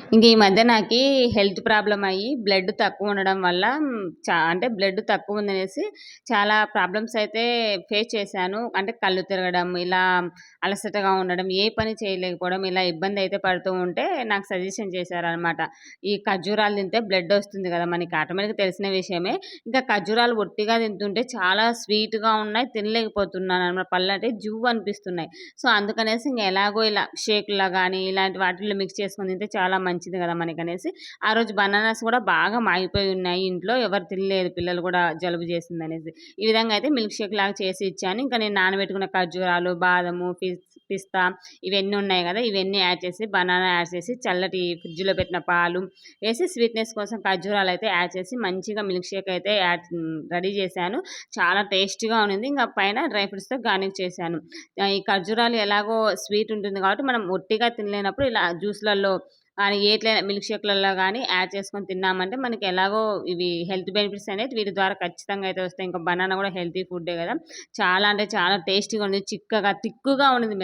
ఇంక ఈ మధ్య నాకీ హెల్త్ ప్రాబ్లమ్ అయ్యి బ్లడ్ తక్కువ ఉండడం వల్ల అంటే బ్లడ్ తక్కువ ఉందనేసి చాలా ప్రాబ్లమ్స్ అయితే ఫేస్ చేశాను. అంటే కళ్ళు తిరగడం, ఇలా అలసటగా ఉండడం, ఏ పని చేయలేకపోవడం, ఇలా ఇబ్బంది అయితే పడుతూ ఉంటే నాకు సజెషన్ చేశారనమాట. ఈ ఖర్జూరాలు తింటే బ్లడ్ వస్తుంది కదా! మనకి ఆటోమేటిక్‌గా తెలిసిన విషయమే. ఇంకా ఖర్జూరాలు ఒట్టిగా తింటుంటే చాలా స్వీట్‌గా ఉన్నాయి. తినలేకపోతున్నాననమాట. పళ్ళంటే జువ్వు అనిపిస్తున్నాయి. సో, అందుకనేసి ఇంక ఎలాగో ఇలా షేక్‌లా గానీ, ఇలాంటి వాటిల్లో మిక్స్ చేసుకొని తింటే చాలా మంచిది గదా మనకనేసి, ఆ రోజు బనానాస్ గూడా బాగా మాగిపోయి ఉన్నాయి ఇంట్లో. ఎవరు తినలేదు పిల్లలు గూడా జలుబు చేసిందనేసి. ఈ విధంగా అయితే మిల్క్ షేక్ లాగా చేసి ఇచ్చాను. ఇంకా నేను నానబెట్టుకున్న ఖర్జూరాలు, బాదము, పిస్తా ఇవన్నీ ఉన్నాయి గదా! ఇవన్నీ యాడ్ చేసి, బనానా యాడ్ చేసి, చల్లటి ఫ్రిడ్జ్‌లో పెట్టిన పాలు వేసి, స్వీట్‌నెస్ కోసం ఖర్జూరాలయితే యాడ్ చేసి, మంచిగా మిల్క్ షేక్ అయితే రెడీ చేశాను. చాలా టేస్టీగా ఉండింది. ఇంక పైన డ్రై ఫ్రూట్స్‌తో గార్నిష్ చేశాను. ఈ ఖర్జూరాలు ఎలాగో స్వీట్ ఉంటుంది కాబట్టి మనం ఒట్టిగా తినలేనప్పుడు ఇలా జ్యూస్‌లలో ఎట్లైనా మిల్క్ షేక్‌లలో గానీ యాడ్ చేసుకొని తిన్నామంటే మనకి ఎలాగో ఇవి హెల్త్ బెనిఫిట్స్ అనేవి వీటి ద్వారా ఖచ్చితంగా అయితే వస్తాయి. ఇంకా బనానా గూడా హెల్తీ ఫుడ్డే గదా! చాలా అంటే చాలా టేస్టీగా ఉంది. చిక్కగా, తిక్కుగా ఉండింది.